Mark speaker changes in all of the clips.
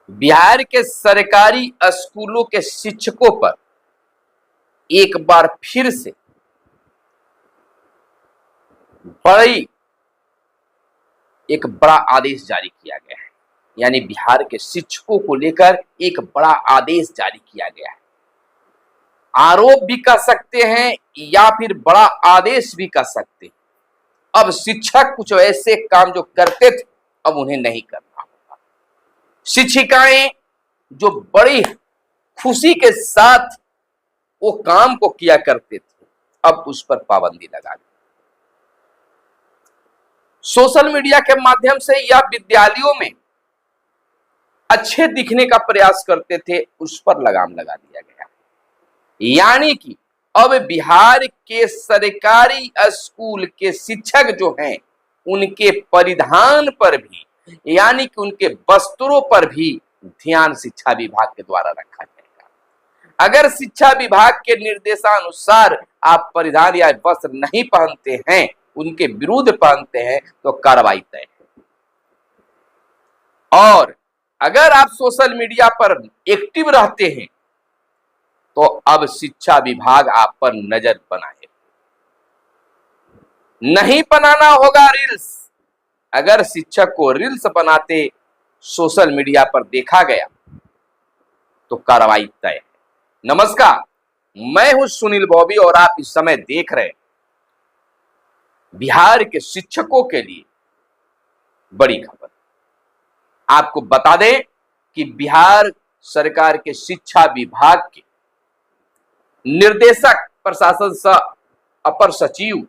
Speaker 1: बिहार के सरकारी स्कूलों के शिक्षकों पर एक बार फिर से एक बड़ा आदेश जारी किया गया है। यानी बिहार के शिक्षकों को लेकर एक बड़ा आदेश जारी किया गया है। आरोप भी कर सकते हैं या फिर बड़ा आदेश भी कर सकते हैं। अब शिक्षक कुछ ऐसे काम जो करते थे अब उन्हें नहीं करना होगा। शिक्षिकाएं जो बड़ी खुशी के साथ वो काम को किया करते थे अब उस पर पाबंदी लगा दी। सोशल मीडिया के माध्यम से या विद्यालयों में अच्छे दिखने का प्रयास करते थे उस पर लगाम लगा दिया गया। यानी कि अब बिहार के सरकारी स्कूल के शिक्षक जो हैं उनके परिधान पर भी यानी कि उनके वस्त्रों पर भी ध्यान शिक्षा विभाग के द्वारा रखा जाएगा। अगर शिक्षा विभाग के निर्देशानुसार आप परिधान या वस्त्र नहीं पहनते हैं, उनके विरुद्ध पहनते हैं तो कार्रवाई तय है। और अगर आप सोशल मीडिया पर एक्टिव रहते हैं तो अब शिक्षा विभाग आप पर नजर बनाए। नहीं बनाना होगा रील्स। अगर शिक्षक को रील्स बनाते सोशल मीडिया पर देखा गया तो कार्रवाई तय है। नमस्कार, मैं हूं सुनील बॉबी और आप इस समय देख रहे हैं बिहार के शिक्षकों के लिए बड़ी खबर। आपको बता दें कि बिहार सरकार के शिक्षा विभाग के निर्देशक प्रशासन सह अपर सचिव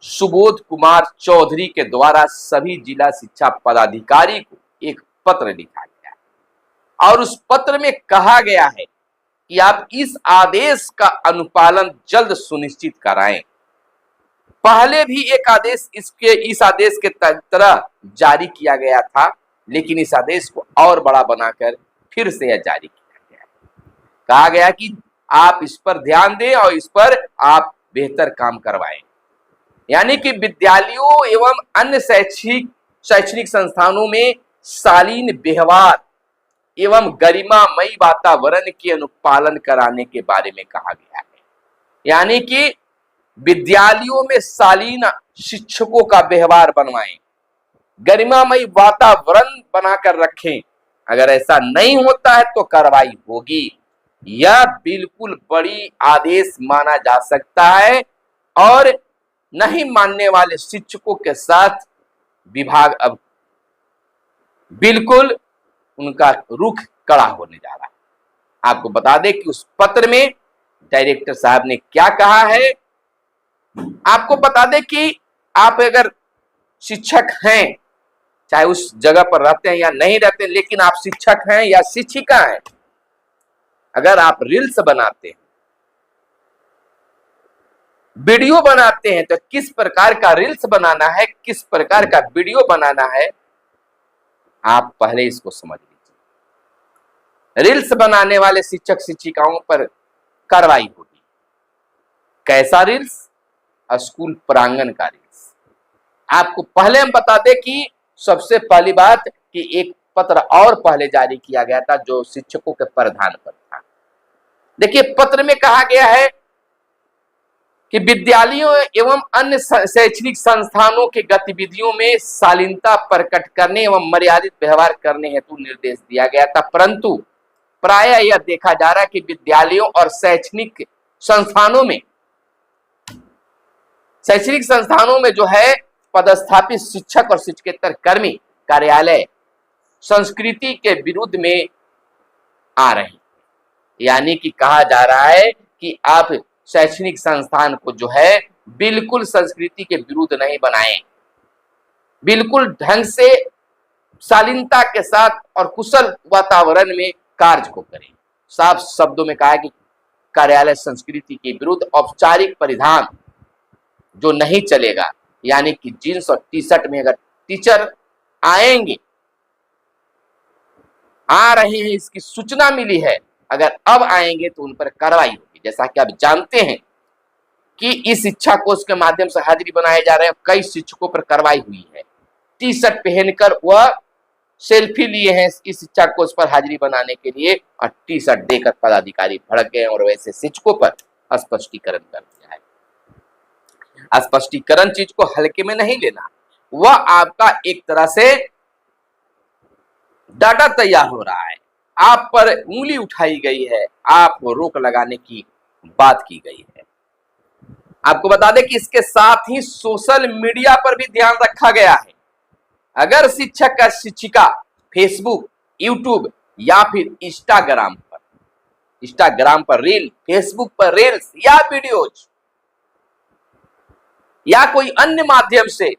Speaker 1: सुबोध कुमार चौधरी के द्वारा सभी जिला शिक्षा पदाधिकारी को एक पत्र लिखा गया है और उस पत्र में कहा गया है कि आप इस आदेश का अनुपालन जल्द सुनिश्चित कराएं। पहले भी एक आदेश इस आदेश के तरह जारी किया गया था, लेकिन इस आदेश को और बड़ा बनाकर फिर से यह जारी किया गया है। कहा गया कि आप इस पर ध्यान दें और इस पर आप बेहतर काम करवाएं। यानी कि विद्यालयों एवं अन्य शैक्षणिक संस्थानों में शालीन व्यवहार एवं गरिमामयी वातावरण के अनुपालन कराने के बारे में कहा गया है। यानी कि विद्यालयों में शालीन शिक्षकों का व्यवहार बनवाएं, गरिमामयी वातावरण बनाकर रखें। अगर ऐसा नहीं होता है तो कार्रवाई होगी। यह बिल्कुल बड़ी आदेश माना जा सकता है और नहीं मानने वाले शिक्षकों के साथ विभाग अब बिल्कुल उनका रुख कड़ा होने जा रहा है। आपको बता दें कि उस पत्र में डायरेक्टर साहब ने क्या कहा है। आपको बता दें कि आप अगर शिक्षक हैं, चाहे उस जगह पर रहते हैं या नहीं रहते, लेकिन आप शिक्षक हैं या शिक्षिका हैं, अगर आप रील्स बनाते हैं, वीडियो बनाते हैं तो किस प्रकार का रील्स बनाना है, किस प्रकार का वीडियो बनाना है, आप पहले इसको समझ लीजिए। रील्स बनाने वाले शिक्षक शिक्षिकाओं पर कार्रवाई होगी। कैसा रील्स? स्कूल प्रांगण का रील्स। आपको पहले हम बता दें कि सबसे पहली बात कि एक पत्र और पहले जारी किया गया था जो शिक्षकों के प्रावधान पर था। देखिए, पत्र में कहा गया है कि विद्यालयों एवं अन्य शैक्षणिक संस्थानों के गतिविधियों में शालीनता प्रकट करने एवं मर्यादित व्यवहार करने हेतु निर्देश दिया गया था, परंतु प्रायः यह देखा जा रहा है कि विद्यालयों और शैक्षणिक संस्थानों में जो है पदस्थापित शिक्षक और शिक्षकेतर कर्मी कार्यालय संस्कृति के विरुद्ध में आ रहे हैं। यानी कि कहा जा रहा है कि आप शैक्षणिक संस्थान को जो है बिल्कुल संस्कृति के विरुद्ध नहीं बनाएं, बिल्कुल ढंग से शालीनता के साथ और कुशल वातावरण में कार्य को करें। साफ शब्दों में कहा है कि कार्यालय संस्कृति के विरुद्ध औपचारिक परिधान जो नहीं चलेगा, यानी कि जींस और टी शर्ट में अगर टीचर आ रहे हैं, इसकी सूचना मिली है, अगर अब आएंगे तो उन पर कार्रवाई होगी। जैसा कि आप जानते हैं कि इस शिक्षा कोष के माध्यम से हाजिरी बनाए जा रहे हैं, कई शिक्षकों पर कार्रवाई हुई है। टी शर्ट पहनकर वह सेल्फी लिए हैं इस शिक्षक को उस पर हाजिरी बनाने के लिए और टी शर्ट देकर पदाधिकारी भड़क गए और वैसे शिक्षकों पर स्पष्टीकरण कर दिया है। स्पष्टीकरण चीज को हल्के में नहीं लेना, वह आपका एक तरह से डाटा तैयार हो रहा है, आप पर उंगली उठाई गई है, आपको रोक लगाने की बात की गई है। आपको बता दें कि इसके साथ ही सोशल मीडिया पर भी ध्यान रखा गया है। अगर शिक्षक का शिक्षिका फेसबुक, यूट्यूब या फिर इंस्टाग्राम पर रील, फेसबुक पर रील्स या वीडियोज या कोई अन्य माध्यम से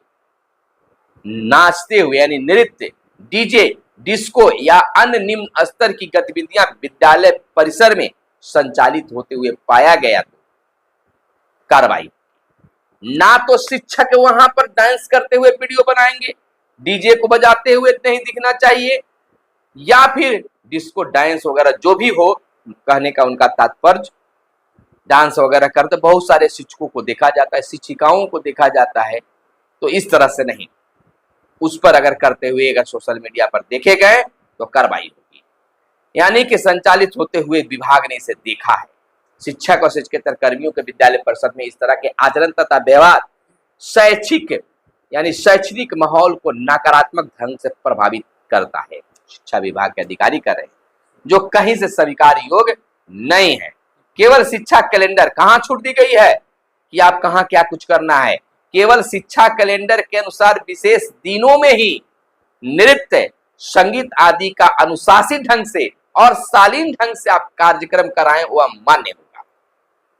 Speaker 1: नाचते हुए यानी नृत्य, डीजे, डिस्को या अन्य निम्न स्तर की गतिविधियां विद्यालय परिसर में संचालित होते हुए पाया गया तो कार्रवाई। ना तो शिक्षक वहां पर डांस करते हुए वीडियो बनाएंगे, डीजे को बजाते हुए नहीं दिखना चाहिए, या फिर डिस्को डांस वगैरह जो भी हो, कहने का उनका तात्पर्य डांस वगैरह करते बहुत सारे शिक्षकों को देखा जाता है, शिक्षिकाओं को देखा जाता है, तो इस तरह से नहीं। उस पर अगर करते हुए अगर सोशल मीडिया पर देखे गए तो कार्रवाई होगी। यानी कि संचालित होते हुए विभाग ने इसे देखा है। शिक्षक और शिक्षकेतर कर्मियों के विद्यालय परिषद में इस तरह के आचरण तथा व्यवहार शैक्षणिक माहौल को नकारात्मक ढंग से प्रभावित करता है। शिक्षा विभाग के अधिकारी कर रहे हैं, जो कहीं से स्वीकार योग्य नहीं है। केवल शिक्षा कैलेंडर कहाँ छूट दी गई है कि आप कहाँ क्या कुछ करना है। केवल शिक्षा कैलेंडर के अनुसार विशेष दिनों में ही नृत्य, संगीत आदि का अनुशासित ढंग से और शालीन ढंग से आप कार्यक्रम कराएं, वह मान्य होगा।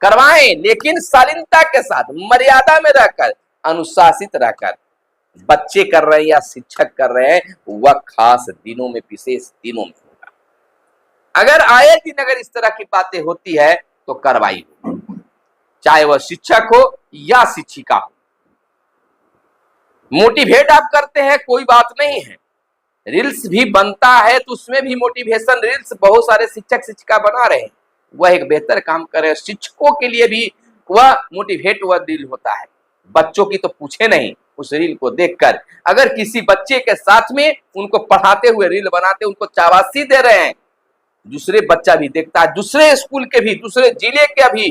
Speaker 1: करवाएं, लेकिन शालीनता के साथ, मर्यादा में रहकर, अनुशासित रहकर। बच्चे कर रहे हैं या शिक्षक कर रहे हैं, वह खास दिनों में, विशेष दिनों में होगा। अगर आए दिन अगर इस तरह की बातें होती है तो कार्रवाई होगी, चाहे वह शिक्षक हो या शिक्षिका हो। मोटिवेट आप करते हैं, कोई बात नहीं है। रील्स भी बनता है तो उसमें भी मोटिवेशन रील्स बहुत सारे शिक्षक शिक्षिका बना रहे हैं, वह एक बेहतर काम कर रहे हैं। शिक्षकों के लिए भी वह मोटिवेट वह रील होता है। बच्चों की तो पूछे नहीं, उस रील को देखकर अगर किसी बच्चे के साथ में उनको पढ़ाते हुए रील बनाते, उनको शाबाशी दे रहे हैं, दूसरे बच्चा भी देखता है, दूसरे स्कूल के भी, दूसरे जिले के भी,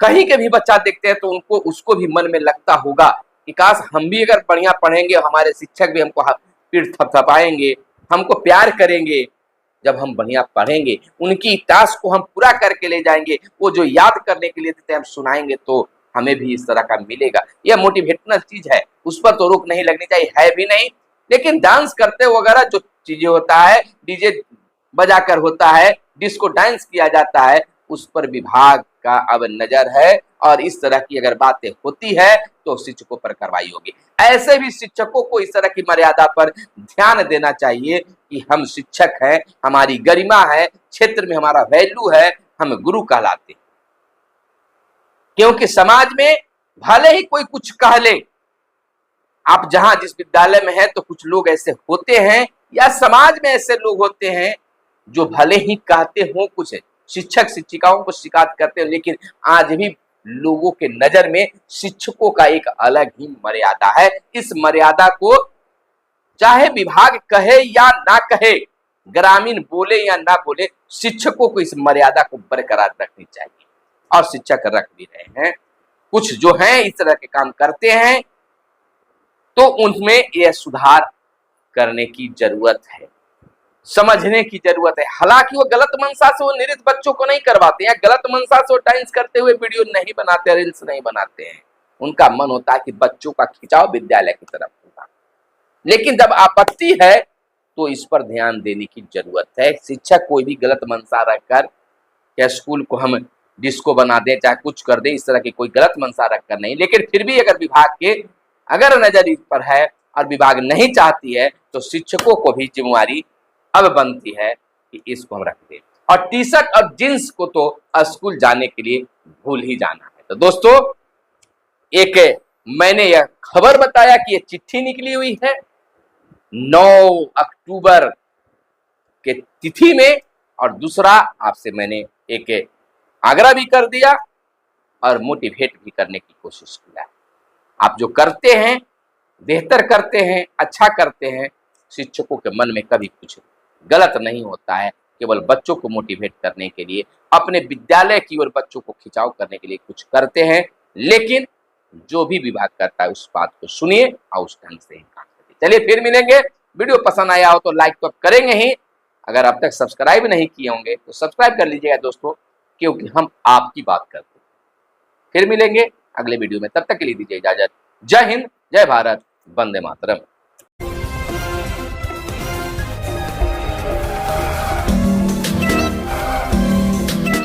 Speaker 1: कहीं के भी बच्चा देखते हैं तो उनको उसको भी मन में लगता होगा कि काश हम भी अगर बढ़िया पढ़ेंगे, हमारे शिक्षक भी हमको पीठ थपथपाएंगे, हमको प्यार करेंगे। जब हम बढ़िया पढ़ेंगे, उनकी टास्क को हम पूरा करके ले जाएंगे, वो जो याद करने के लिए देते हैं हम सुनाएंगे, तो हमें भी इस तरह का मिलेगा। यह मोटिवेशनल चीज है, उस पर तो रोक नहीं लगनी चाहिए, है भी नहीं। लेकिन डांस करते वगैरह जो चीजें होता है, डीजे बजाकर होता है, डिस्को डांस किया जाता है, उस पर विभाग का अब नजर है और इस तरह की अगर बातें होती है तो शिक्षकों पर कार्रवाई होगी। ऐसे भी शिक्षकों को इस तरह की मर्यादा पर ध्यान देना चाहिए कि हम शिक्षक हैं, हमारी गरिमा है, क्षेत्र में हमारा वैल्यू है, हम गुरु कहलाते हैं। क्योंकि समाज में भले ही कोई कुछ कह ले, आप जहां जिस विद्यालय में है तो कुछ लोग ऐसे होते हैं या समाज में ऐसे लोग होते हैं जो भले ही कहते हो कुछ, शिक्षक शिक्षिकाओं को शिकायत करते हैं, लेकिन आज भी लोगों के नजर में शिक्षकों का एक अलग ही मर्यादा है। इस मर्यादा को चाहे विभाग कहे या ना कहे, ग्रामीण बोले या ना बोले, शिक्षकों को इस मर्यादा को बरकरार रखनी चाहिए और शिक्षक रख भी रहे हैं। कुछ जो हैं इस तरह के काम करते हैं तो उनमें यह सुधार करने की जरूरत है, समझने की जरूरत है। हालांकि वो गलत मंशा से वो निरीथ बच्चों को नहीं करवाते हैं, गलत मंशा से वो डांस करते हुए वीडियो नहीं बनाते, रील्स नहीं बनाते हैं। उनका मन होता है कि बच्चों का खिंचाव विद्यालय की तरफ होगा। लेकिन जब आपत्ति है तो इस पर ध्यान देने की जरूरत है। शिक्षक कोई भी गलत मंशा रखकर या स्कूल को हम डिस्को बना दें, चाहे कुछ कर दें, इस तरह की कोई गलत मंशा रखकर नहीं। लेकिन फिर भी अगर विभाग के अगर नजर इस पर है और विभाग नहीं चाहती है तो शिक्षकों को भी जिम्मेवारी अब बनती है कि इसको हम रख दें। और टी शर्ट और जींस को तो स्कूल जाने के लिए भूल ही जाना है। तो दोस्तों, एक मैंने यह खबर बताया कि यह चिट्ठी निकली हुई है 9 अक्टूबर के तिथि में, और दूसरा आपसे मैंने एक आग्रह भी कर दिया और मोटिवेट भी करने की कोशिश किया। आप जो करते हैं, बेहतर करते हैं, अच्छा करते हैं, शिक्षकों के मन में कभी कुछ गलत नहीं होता है। केवल बच्चों को मोटिवेट करने के लिए, अपने विद्यालय की ओर बच्चों को खिंचाव करने के लिए कुछ करते हैं, लेकिन जो भी विभाग करता है उस बात को सुनिए और उस ढंग से ही काम करिए। चलिए फिर मिलेंगे। वीडियो पसंद आया हो तो लाइक तो करेंगे ही, अगर अब तक सब्सक्राइब नहीं किए होंगे तो सब्सक्राइब कर लीजिएगा दोस्तों, क्योंकि हम आपकी बात करते हैं। फिर मिलेंगे अगले वीडियो में, तब तक के लिए दीजिए इजाजत। जय हिंद, जय भारत, वंदे मातरम।